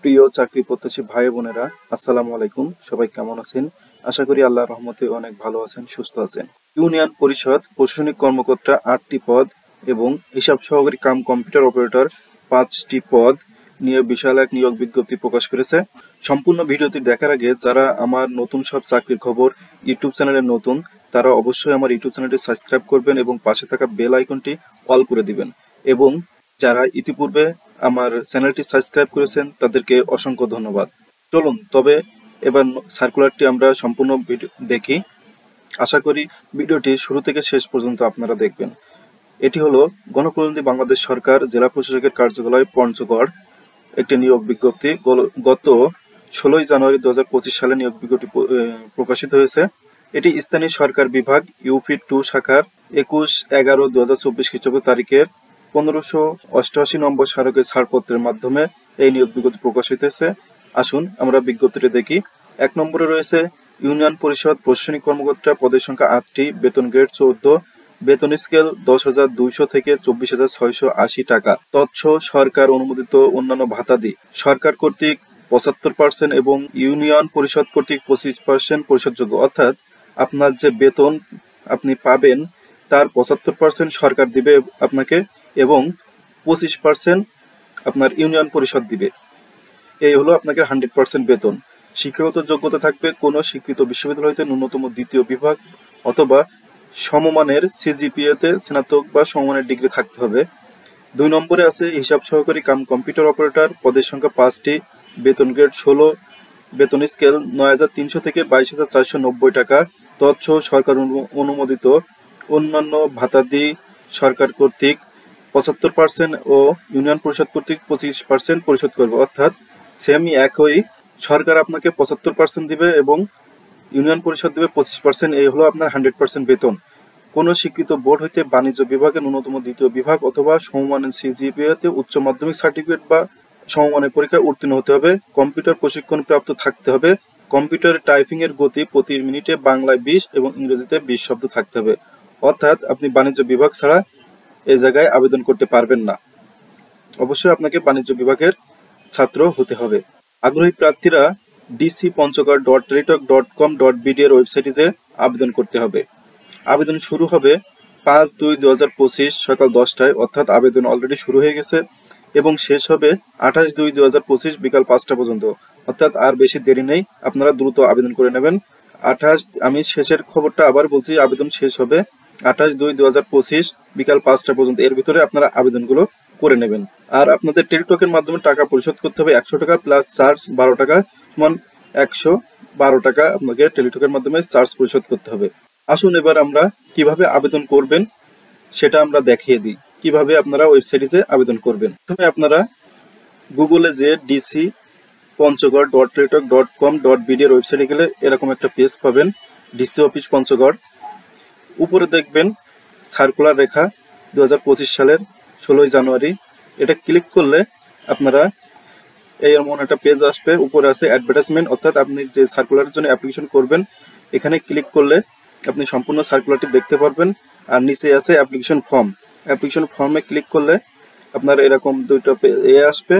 প্রিয় চাকরি প্রত্যাশী ভাই বোনেরা, আসসালামু আলাইকুম। সবাই কেমন আছেন? আশা করি আল্লাহর রহমতে অনেক ভালো আছেন, সুস্থ আছেন। ইউনিয়ন পরিষদ প্রশাসনিক কর্মকর্তা 8টি পদ এবং হিসাব সহকারী কাম কম্পিউটার অপারেটর 5টি পদ নিয়ে বিশাল এক নিয়োগ বিজ্ঞপ্তি প্রকাশ করেছে। সম্পূর্ণ ভিডিওটি দেখার আগে যারা আমার নতুন সব চাকরির খবর ইউটিউব চ্যানেলে নতুন, তারা অবশ্যই আমার ইউটিউব চ্যানেলটি সাবস্ক্রাইব করবেন এবং পাশে থাকা বেল আইকনটি অল করে দিবেন। এবং যারা ইতিপূর্বে আমার চ্যানেলটি সাবস্ক্রাইব করেছেন তাদেরকে অসংখ্য ধন্যবাদ। চলুন তবে এবার সার্কুলারটি আমরা সম্পূর্ণ ভিডিও দেখি। আশা করি ভিডিওটি শুরু থেকে শেষ পর্যন্ত আপনারা দেখবেন। এটি হলো গণপ্রজাতন্ত্রী বাংলাদেশ সরকার জেলা প্রশাসকের কার্যালয় পঞ্চগড় একটি নিয়োগ বিজ্ঞপ্তি। গত 16 জানুয়ারি 2025 সালে নিয়োগ বিজ্ঞপ্তি প্রকাশিত হয়েছে। এটি স্থানীয় সরকার বিভাগ ইউপি 2 শাখার 21/11/2024 খ্রিস্টাব্দ তারিখের 1588 নম্বর স্মারকের ছাড়পত্রের মাধ্যমে এই নিয়োগ বিজ্ঞপ্তি প্রকাশিত হয়েছে। আসুন আমরা বিজ্ঞপ্তিটি দেখি। 1 নম্বরে রয়েছে ইউনিয়ন পরিষদ প্রশাসনিক কর্মকর্তা, পদের সংখ্যা 8টি, বেতন গ্রেড 14, বেতন স্কেল 10,200 থেকে 24,680 টাকা। তৎস সরকার অনুমোদিত অন্যান্য ভাতাদি সরকার কর্তৃক 75% এবং ইউনিয়ন পরিষদ কর্তৃক 25% পরিশোধযোগ্য। অর্থাৎ আপনার যে বেতন আপনি পাবেন তার 75% সরকার দিবে আপনাকে এবং 25% আপনার ইউনিয়ন পরিষদ দিবে। এই হলো আপনাকে 100% বেতন। শিক্ষাগত যোগ্যতা থাকবে কোনো স্বীকৃত বিশ্ববিদ্যালয় হইতে ন্যূনতম দ্বিতীয় বিভাগ অথবা সমমানের সিজিপিএতে স্নাতক বা সমমানের ডিগ্রি থাকতে হবে। 2 নম্বরে আছে হিসাব সহকারী কাম কম্পিউটার অপারেটর, পদের সংখ্যা 5টি, বেতন গ্রেড 16, বেতন স্কেল 9,300 থেকে 22,490 টাকা। তৎস সরকার অনুমোদিত অন্যান্য ভাতাদি সরকার কর্তৃক 75% ও ইউনিয়ন পরিষদ কর্তৃক 25% পরিশোধ করবে। অর্থাৎ সেমই একই, সরকার আপনাকে 75% দিবে এবং ইউনিয়ন পরিষদ দিবে 25%। এই হলো আপনার 100% বেতন। কোনো স্বীকৃত বোর্ড হইতে বাণিজ্য বিভাগে ন্যূনতম দ্বিতীয় বিভাগ অথবা সমমানের সিজিপিএতে উচ্চ মাধ্যমিক সার্টিফিকেট বা সমমানের পরীক্ষায় উত্তীর্ণ হতে হবে। কম্পিউটার প্রশিক্ষণ প্রাপ্ত থাকতে হবে। কম্পিউটারে টাইপিং এর গতি প্রতি মিনিটে বাংলায় 20 এবং ইংরেজিতে 20 শব্দ থাকতে হবে। অর্থাৎ আপনি বাণিজ্য বিভাগ ছাড়া এই জায়গায় আবেদন করতে পারবেন না। অবশ্যই আপনাকে বাণিজ্য বিভাগের ছাত্র হতে হবে। আগ্রহী প্রার্থীরা dcpanchakar.teletalk.com.bd এর ওয়েবসাইটে যে আবেদন করতে হবে। আবেদন শুরু হবে 5/2/2025 সকাল 10টায়, অর্থাৎ আবেদন অলরেডি শুরু হয়ে গেছে এবং শেষ হবে 28/2/2025 বিকাল 5টা পর্যন্ত। অর্থাৎ আর বেশি দেরি নেই, আপনারা দ্রুত আবেদন করে নেবেন। আমি শেষের খবরটা আবার বলছি, আবেদন শেষ হবে 28/2/2025 বিকাল 5টা পর্যন্ত। এর ভিতরে আপনারা আবেদনগুলো করে নেবেন। আর আপনাদের টেলিটকের মাধ্যমে টাকা পরিশোধ করতে হবে 100 টাকা প্লাস চার্জ 12 টাকা, সমান 112 টাকা আপনাকে টেলিটকের মাধ্যমে চার্জ পরিশোধ করতে হবে। আসুন এবার আমরা কিভাবে আবেদন করবেন সেটা আমরা দেখিয়ে দিই, কিভাবে আপনারা ওয়েবসাইটে যে আবেদন করবেন। প্রথমে আপনারা গুগলে যে dcpanchakar.teletalk.com.bd এর ওয়েবসাইটে গেলে এরকম একটা পেজ পাবেন, ডিসি অফিস পঞ্চগড়। উপরে দেখবেন সার্কুলার রেখা 2025 সালের 16 জানুয়ারি। এটা ক্লিক করলে আপনারা এই এমন একটা পেজ আসবে। উপরে আছে অ্যাডভার্টাইজমেন্ট, অর্থাৎ আপনি যে সার্কুলারের জন্য অ্যাপ্লিকেশন করবেন এখানে ক্লিক করলে আপনি সম্পূর্ণ সার্কুলারটি দেখতে পারবেন। আর নিচে আছে অ্যাপ্লিকেশন ফর্ম। অ্যাপ্লিকেশন ফর্মে ক্লিক করলে আপনার এরকম দুইটা আসবে।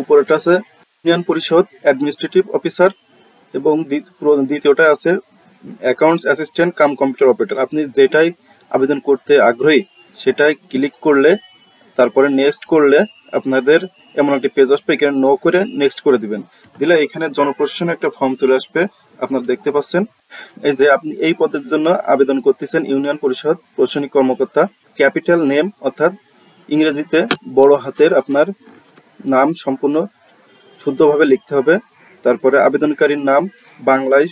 উপরেটা আছে ইউনিয়ন পরিষদ অ্যাডমিনিস্ট্রেটিভ অফিসার এবং দ্বিতীয়টা আছে accounts assistant cum computer operator. আপনি যেটাই আবেদন করতে আগ্রহী সেটাই ক্লিক করলে তারপরে নেক্সট করলে আপনাদের এমন একটি পেজ আসবে। এখানে নো করে নেক্সট করে দিবেন, দিলে এখানে জনপ্রশাসনের একটা ফর্ম চলে আসবে। আপনারা দেখতে পাচ্ছেন এই যে আপনি এই পদের জন্য আবেদন করতেছেন ইউনিয়ন পরিষদ প্রশাসনিক কর্মকর্তা। ক্যাপিটাল নেম অর্থাৎ ইংরেজিতে বড় হাতের আপনার নাম সম্পূর্ণ শুদ্ধভাবে লিখতে হবে। তারপরে আবেদনকারীর নাম বাংলায়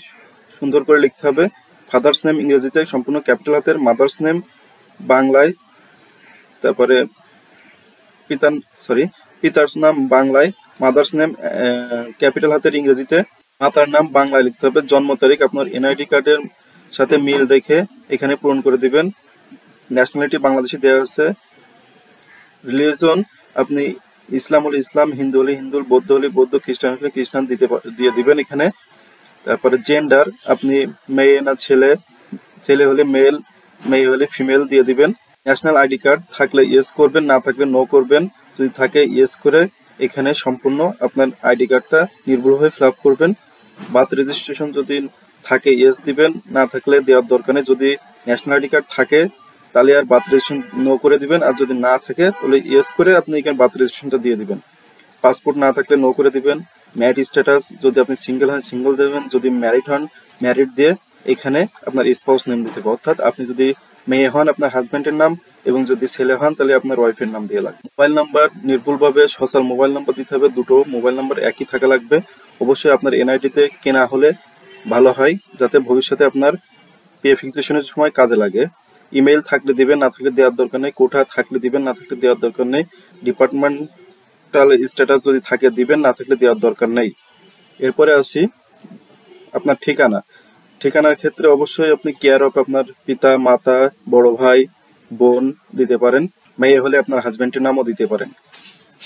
সুন্দর করে লিখতে হবে। ফাদার্স নেম ইংরেজিতে সম্পূর্ণ ক্যাপিটাল হাতের, মাদার্স নেম বাংলায়, তারপরে পিতার নাম বাংলায়, মাদার্স নেম ক্যাপিটাল হাতের ইংরেজিতে, মাতার নাম বাংলায় লিখতে হবে। জন্ম তারিখ আপনার এনআইডি কার্ডের সাথে মিল রেখে এখানে পূরণ করে দিবেন। ন্যাশনালিটি বাংলাদেশি দেওয়া আছে। রিলিজন আপনি ইসলাম হলে ইসলাম, হিন্দু হলে হিন্দু, বৌদ্ধ হলে বৌদ্ধ, খ্রিস্টান হলে খ্রিস্টান দিয়ে দিবেন এখানে। তারপরে জেন্ডার আপনি মেয়ে না ছেলে, ছেলে হলে মেল, মেয়ে হলে ফিমেল দিয়ে দিবেন। ন্যাশনাল আইডি কার্ড থাকলে ইয়েস করবেন, না থাকলে নো করবেন। যদি থাকে ইয়েস করে এখানে সম্পূর্ণ আপনার আইডি কার্ডটা নির্ভুলভাবে ফিল আপ করবেন। বার্থ রেজিস্ট্রেশন যদি থাকে ইয়েস দিবেন, না থাকলে দেওয়ার দরকার নেই। যদি ন্যাশনাল আইডি কার্ড থাকে তাহলে আর বার্থ রেজিস্ট্রেশন নো করে দিবেন, আর যদি না থাকে তাহলে ইয়েস করে আপনি এখানে বার্থ রেজিস্ট্রেশনটা দিয়ে দিবেন। পাসপোর্ট না থাকলে নো করে দিবেন। ম্যারিড স্ট্যাটাস যদি আপনি সিঙ্গেল হন সিঙ্গেল দেবেন, যদি ম্যারিড হন ম্যারিড দিয়ে এখানে আপনার স্পাউস নেম দিতে হবে, অর্থাৎ আপনি যদি মেয়ে হন আপনার হাজব্যান্ডের নাম, এবং যদি ছেলে হন তাহলে আপনার ওয়াইফের নাম দিয়ে লাগবে। মোবাইল নাম্বার নির্ভুলভাবে সচল মোবাইল নাম্বার দিতে হবে, দুটো মোবাইল নাম্বার একই থাকা লাগবে। অবশ্যই আপনার এনআইডিতে কেনা হলে ভালো হয়, যাতে ভবিষ্যতে আপনার পে ফিক্সেশনের সময় কাজে লাগে। ইমেইল থাকলে দিবেন, না থাকলে দেওয়ার দরকার নেই। কোঠা থাকলে দিবেন, না থাকলে দেওয়ার দরকার নেই। ডিপার্টমেন্টাল স্ট্যাটাস যদি থাকে দিবেন, না থাকলে দেওয়ার দরকার নেই। এরপরে আসি আপনার ঠিকানা। ঠিকানার ক্ষেত্রে অবশ্যই আপনি কেয়ার অফ আপনার পিতা মাতা বড় ভাই বোন দিতে পারেন। মেয়ে হলে আপনার হাজবেন্ডের নামও দিতে পারেন।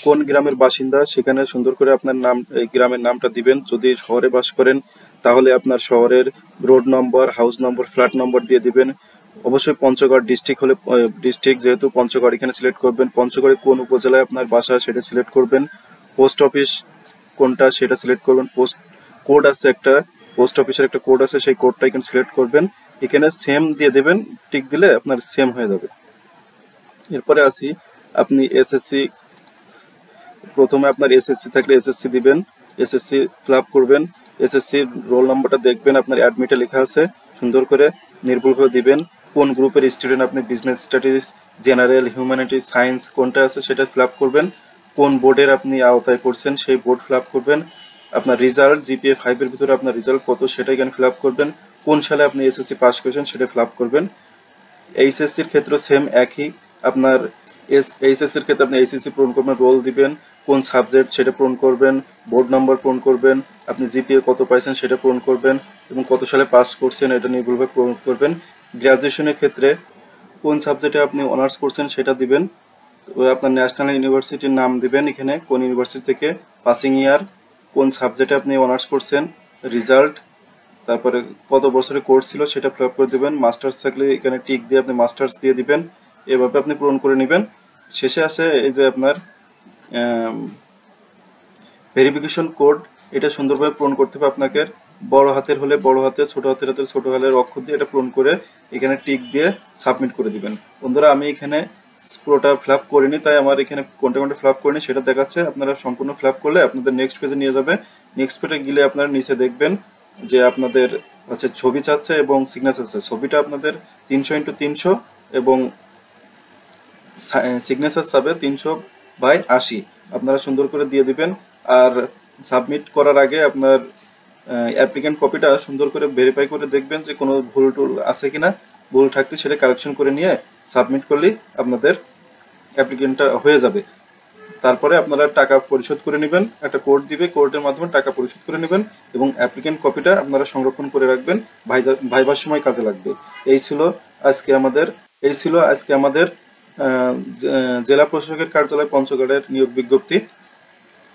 কোন গ্রামের বাসিন্দা সেখানে সুন্দর করে আপনার নাম, এই গ্রামের নামটা দিবেন। যদি শহরে বাস করেন তাহলে আপনার শহরের রোড নম্বর, হাউস নম্বর, ফ্ল্যাট নম্বর দিয়ে দিবেন। অবশ্যই পঞ্চগড় ডিস্ট্রিক্ট হলে ডিস্ট্রিক্ট, যেহেতু পঞ্চগড় এখানে সিলেক্ট করবেন। পঞ্চগড়ে কোন উপজেলায় আপনার বাসা সেটা সিলেক্ট করবেন। পোস্ট অফিস কোনটা সেটা সিলেক্ট করবেন। পোস্ট কোড আছে একটা, পোস্ট অফিসের একটা কোড আছে, সেই কোডটা এখানে সিলেক্ট করবেন। এখানে সেম দিয়ে দেবেন, টিক দিলে আপনার সেম হয়ে যাবে। এরপরে আসি আপনি এসএসসি, প্রথমে আপনার এসএসসি থাকলে এসএসসি দিবেন, এসএসসি ফিল আপ করবেন। এসএসসি রোল নাম্বারটা দেখবেন, আপনার অ্যাডমিটে লেখা আছে, সুন্দর করে নির্ভুলভাবে দিবেন। কোন গ্রুপের স্টুডেন্ট আপনি, business studies, general, humanities, science কোনটা আছে সেটা ফিল আপ করবেন। কোন বোর্ডের আপনি আওতায় পড়ছেন সেই বোর্ড ফিল আপ করবেন। আপনার রেজাল্ট জিপিএ 5-এর ভিতরে আপনার রেজাল্ট কত সেটা এখানে ফিল আপ করবেন। কোন সালে আপনি এসএসসি পাস করেছেন সেটা ফিল আপ করবেন। এইচএসসির ক্ষেত্রে সেম একই, আপনার এইচএসসির ক্ষেত্রে আপনি এইচএসসি পূরণ করবেন, রোল দিবেন, কোন সাবজেক্ট সেটা পূরণ করবেন, বোর্ড নাম্বার পূরণ করবেন, আপনি জিপিএ কত পাইছেন সেটা পূরণ করবেন, এবং কত সালে পাস করছেন এটা নির্ভুলভাবে পূরণ করবেন। গ্র্যাজুয়েশনের ক্ষেত্রে কোন সাবজেক্টে আপনি অনার্স করছেন সেটা দিবেন। আপনার ন্যাশনাল ইউনিভার্সিটির নাম দিবেন, এখানে কোন ইউনিভার্সিটি থেকে, পাসিং ইয়ার, কোন সাবজেক্টে আপনি অনার্স করছেন, রেজাল্ট, তারপরে কত বছরের কোর্স ছিল সেটা ফিল আপ করে দেবেন। মাস্টার্স থাকলে এখানে টিক দিয়ে আপনি মাস্টার্স দিয়ে দিবেন। এভাবে আপনি পূরণ করে নেবেন। শেষে আসে এই যে আপনার ভেরিফিকেশন কোড, এটা সুন্দরভাবে পূরণ করতে হবে আপনাকে। বড় হাতের হলে বড় হাতে, ছোট হাতের হলে ছোট হাতের অক্ষর দিয়ে এটা পূরণ করে এখানে টিক দিয়ে সাবমিট করে দিবেন। বন্ধুরা আমি এখানে পুরোটা ফিল আপ করিনি, তাই আমার এখানে কোনটা কোনটা ফিল আপ করিনি সেটা দেখাচ্ছে। আপনারা সম্পূর্ণ ফিল আপ করলে আপনাদের নেক্সট পেজে নিয়ে যাবে। নেক্সট পেজে গেলে আপনারা নিচে দেখবেন যে আপনাদের হচ্ছে ছবি চাচ্ছে এবং সিগনেচার চাচ্ছে। ছবিটা আপনাদের 300x300 এবং সিগনেচার চাবে 300/80। আপনারা সুন্দর করে দিয়ে দিবেন। আর সাবমিট করার আগে আপনার অ্যাপ্লিকেন্ট কপিটা সুন্দর করে ভেরিফাই করে দেখবেন যে কোনো ভুল টুল আছে কিনা। ভুল থাকলে সেটা কারেকশন করে নিয়ে সাবমিট করলেই আপনাদের অ্যাপ্লিকেন্টটা হয়ে যাবে। তারপরে আপনারা টাকা পরিশোধ করে নেবেন, একটা কোড দিবে, কোডের মাধ্যমে টাকা পরিশোধ করে নেবেন এবং অ্যাপ্লিকেন্ট কপিটা আপনারা সংরক্ষণ করে রাখবেন, ভাইবার সময় কাজে লাগবে। এই ছিল আজকে আমাদের জেলা প্রশাসকের কার্যালয় পঞ্চগড়ের নিয়োগ বিজ্ঞপ্তি।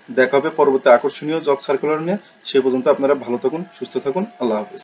দেখা হবে পরবর্তী আকর্ষণীয় জব সার্কুলার নিয়ে। সে পর্যন্ত আপনারা ভালো থাকুন, সুস্থ থাকুন। আল্লাহ হাফেজ।